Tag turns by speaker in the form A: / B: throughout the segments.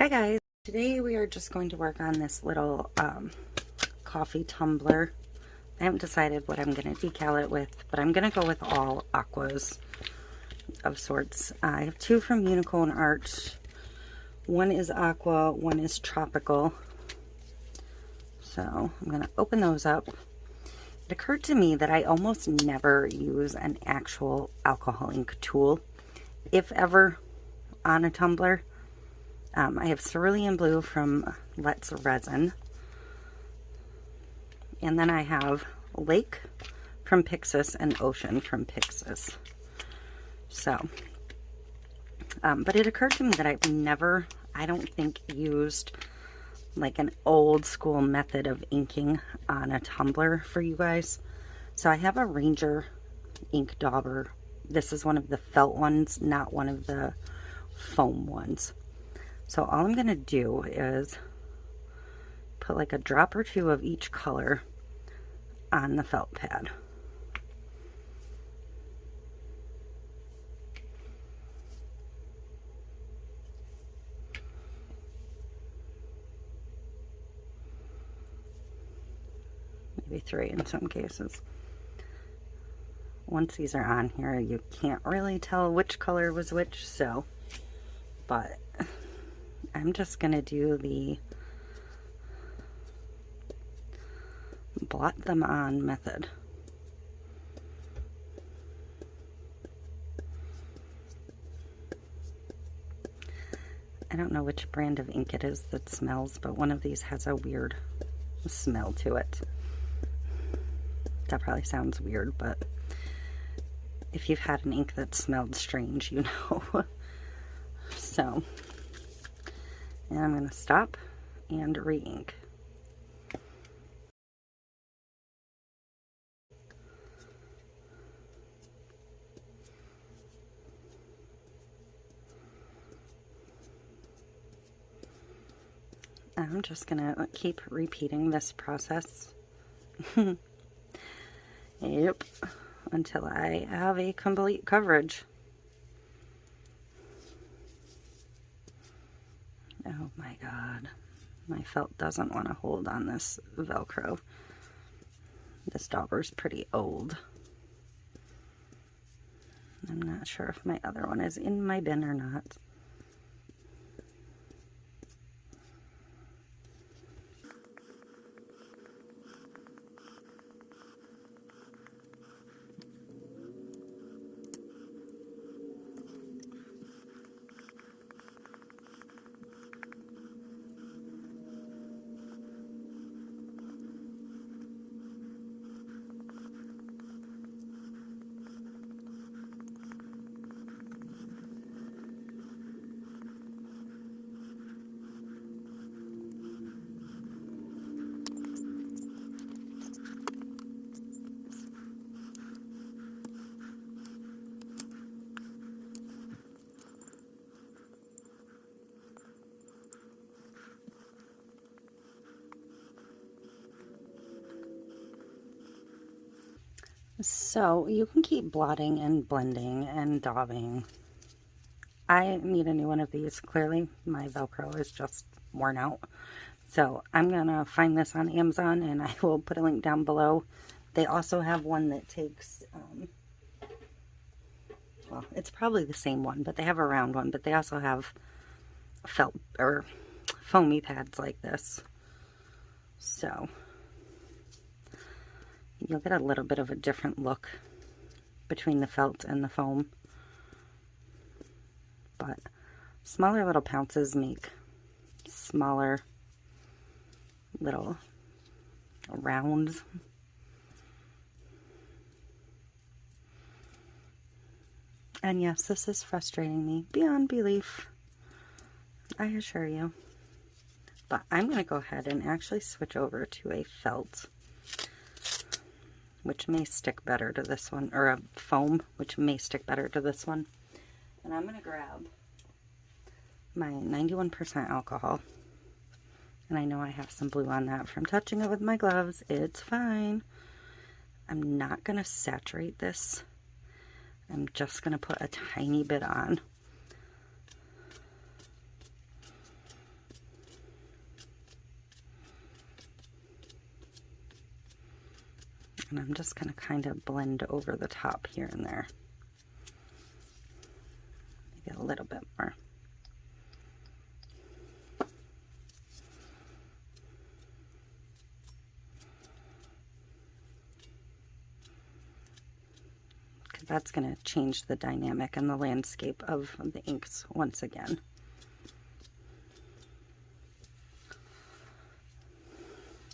A: Hi guys, today we are just going to work on this little coffee tumbler. I haven't decided what I'm going to decal it with, but I'm going to go with all aquas of sorts. I have two from Unicone Art. One is aqua, one is tropical. So I'm going to open those up. It occurred to me that I almost never use an actual alcohol ink tool, if ever, on a tumbler. I have cerulean blue from Let's Resin, and then I have Lake from Pixiss and Ocean from Pixiss. So, but it occurred to me that I've never, I don't think, used like an old school method of inking on a tumbler for you guys. So I have a Ranger ink dauber. This is one of the felt ones, not one of the foam ones. So all I'm going to do is put like a drop or two of each color on the felt pad. Maybe 3 in some cases. Once these are on here, you can't really tell which color was which, so, but I'm just going to do the blot them on method. I don't know which brand of ink it is that smells, but one of these has a weird smell to it. That probably sounds weird, but if you've had an ink that smelled strange, you know. So, and I'm going to stop and re-ink. I'm just going to keep repeating this process. Yep, until I have a complete coverage. Oh my god, my felt doesn't want to hold on this Velcro. This Dauber's pretty old. I'm not sure if my other one is in my bin or not. So you can keep blotting and blending and daubing. I need a new one of these. Clearly my Velcro is just worn out. So I'm gonna find this on Amazon and I will put a link down below. They also have one that takes, well, it's probably the same one, but they have a round one, but they also have felt or foamy pads like this. So you'll get a little bit of a different look between the felt and the foam. But smaller little pounces make smaller little rounds. And yes, this is frustrating me beyond belief, I assure you. But I'm going to go ahead and actually switch over to a felt, which may stick better to this one, or a foam, which may stick better to this one. And I'm going to grab my 91% alcohol. And I know I have some blue on that from touching it with my gloves. It's fine. I'm not going to saturate this. I'm just going to put a tiny bit on. And I'm just going to kind of blend over the top here and there. Maybe a little bit more. Because that's going to change the dynamic and the landscape of the inks once again.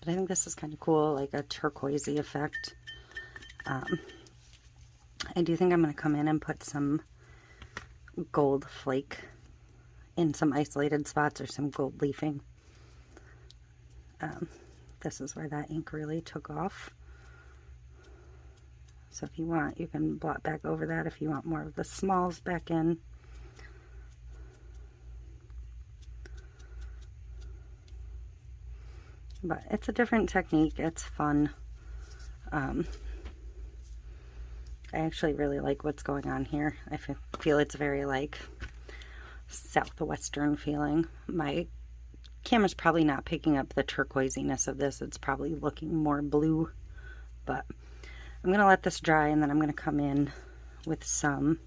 A: But I think this is kind of cool, like a turquoisey effect. I do think I'm going to come in and put some gold flake in some isolated spots or some gold leafing. This is where that ink really took off. So if you want, you can blot back over that if you want more of the smalls back in. But it's a different technique. It's fun. I actually really like what's going on here. I feel it's very like southwestern feeling. My camera's probably not picking up the turquoisiness of this. It's probably looking more blue. But I'm going to let this dry, and then I'm going to come in with some,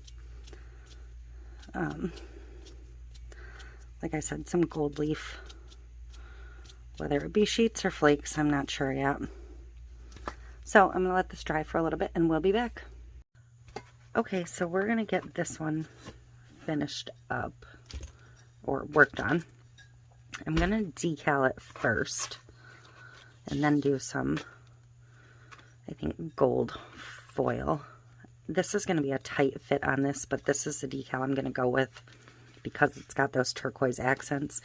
A: like I said, some gold leaf. Whether it be sheets or flakes, I'm not sure yet. So I'm going to let this dry for a little bit, and we'll be back. Okay, so we're going to get this one finished up, or worked on. I'm going to decal it first, and then do some, I think, gold foil. This is going to be a tight fit on this, but this is the decal I'm going to go with because it's got those turquoise accents.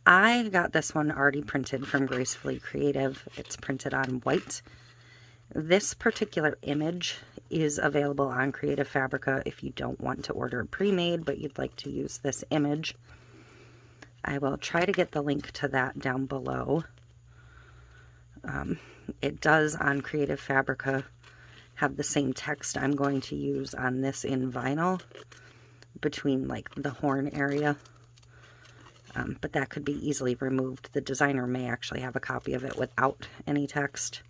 A: I got this one already printed from Gracefully Creative. It's printed on white. This particular image is available on Creative Fabrica if you don't want to order pre-made, but you'd like to use this image. I will try to get the link to that down below. It does on Creative Fabrica have the same text I'm going to use on this in vinyl between like the horn area. But that could be easily removed. The designer may actually have a copy of it without any text.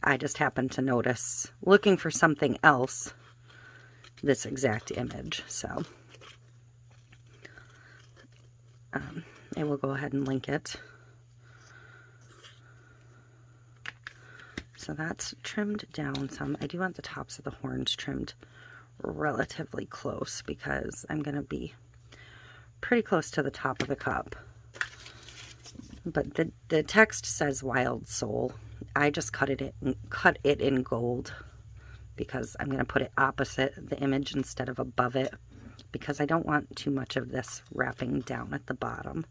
A: I just happened to notice, looking for something else, this exact image. So I will go ahead and link it. So that's trimmed down some. I do want the tops of the horns trimmed relatively close because I'm going to be pretty close to the top of the cup. But the text says Wild Soul. I just cut it in gold because I'm going to put it opposite the image instead of above it because I don't want too much of this wrapping down at the bottom.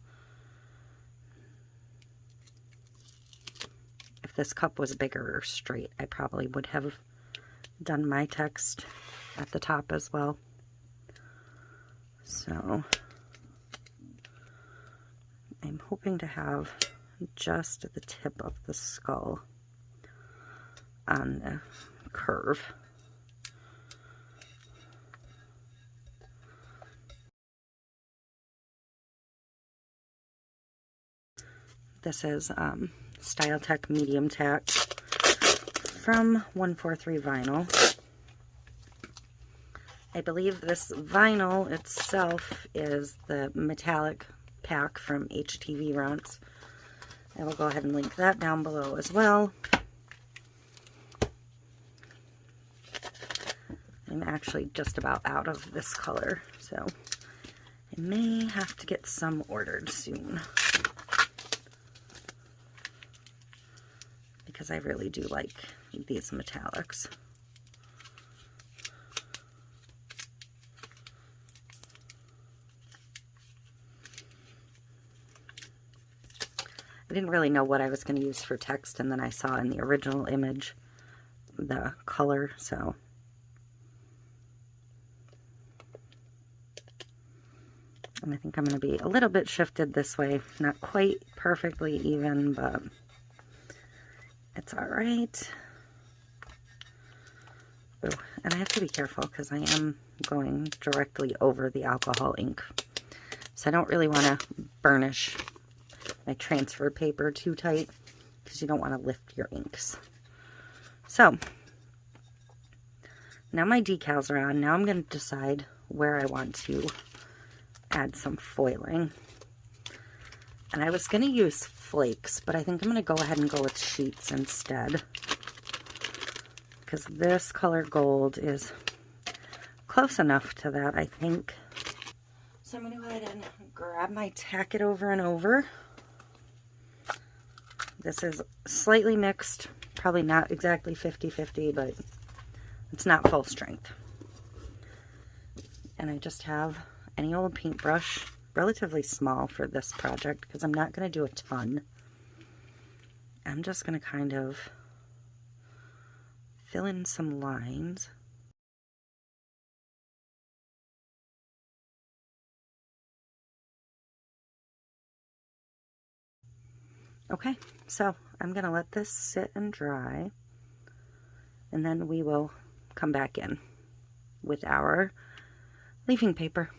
A: If this cup was bigger or straight, I probably would have done my text at the top as well. So I'm hoping to have just the tip of the skull on the curve. This is Style Tech Medium Tack from 143 Vinyl. I believe this vinyl itself is the metallic pack from HTVRONT. I will go ahead and link that down below as well. I'm actually just about out of this color, so I may have to get some ordered soon. Because I really do like these metallics. I didn't really know what I was going to use for text, and then I saw in the original image the color, so and I think I'm going to be a little bit shifted this way. Not quite perfectly even, but it's alright. Oh, and I have to be careful because I am going directly over the alcohol ink. So I don't really want to burnish my transfer paper too tight because you don't want to lift your inks. So now my decals are on. Now I'm going to decide where I want to add some foiling. And I was going to use flakes, but I think I'm going to go ahead and go with sheets instead, because this color gold is close enough to that, I think. So I'm going to go ahead and grab my Tack It over and over. This is slightly mixed, probably not exactly 50-50, but it's not full strength. And I just have any old paintbrush, relatively small for this project because I'm not going to do a ton. I'm just going to kind of fill in some lines. Okay, so I'm going to let this sit and dry, and then we will come back in with our leafing paper.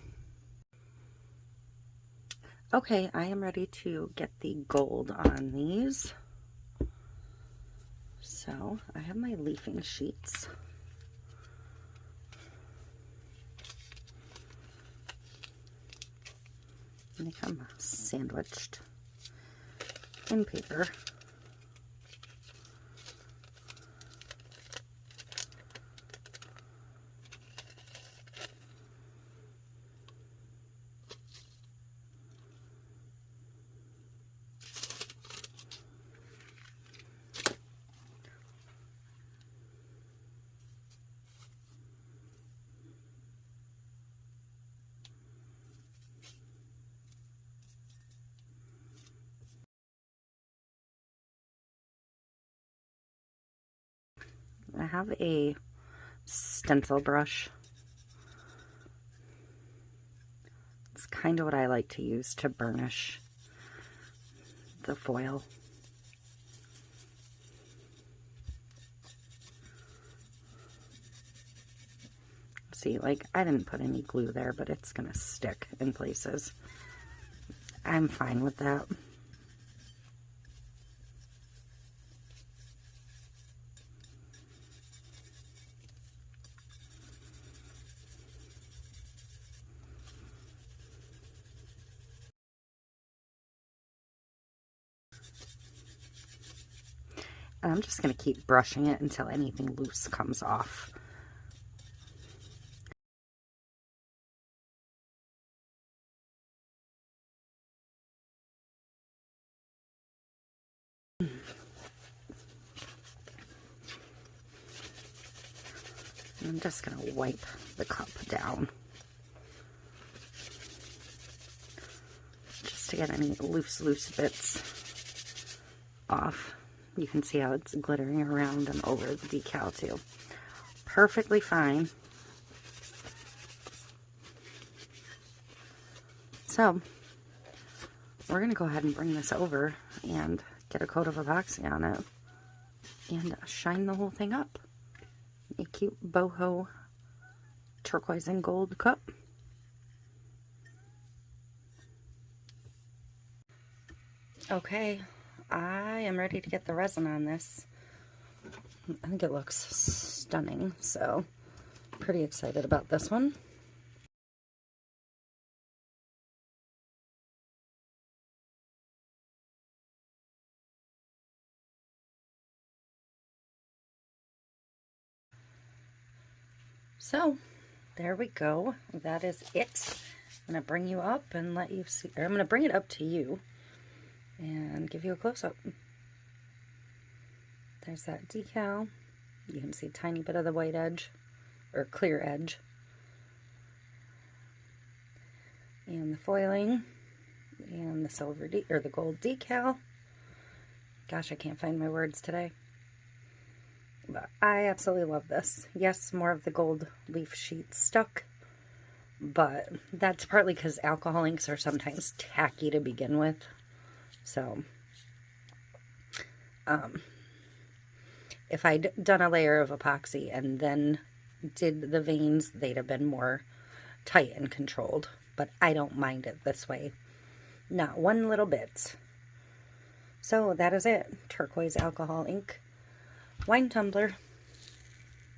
A: Okay, I am ready to get the gold on these. So I have my leafing sheets. And they come sandwiched in paper. I have a stencil brush. It's kind of what I like to use to burnish the foil. See, like, I didn't put any glue there, but it's gonna stick in places. I'm fine with that. And I'm just going to keep brushing it until anything loose comes off. I'm just going to wipe the cup down just to get any loose bits off. You can see how it's glittering around and over the decal too. Perfectly fine. So we're going to go ahead and bring this over and get a coat of epoxy on it and shine the whole thing up. A cute boho turquoise and gold cup. Okay, I am ready to get the resin on this. I think it looks stunning, so pretty excited about this one. So there we go. That is it. I'm going to bring you up and let you see, or I'm going to bring it up to you and give you a close-up. There's that decal. You can see a tiny bit of the white edge, or clear edge. And the foiling, and the silver, or the gold decal. Gosh, I can't find my words today. But I absolutely love this. Yes, more of the gold leaf sheet stuck, but that's partly because alcohol inks are sometimes tacky to begin with. So, if I'd done a layer of epoxy and then did the veins, they'd have been more tight and controlled. But I don't mind it this way. Not one little bit. So that is it. Turquoise alcohol ink wine tumbler.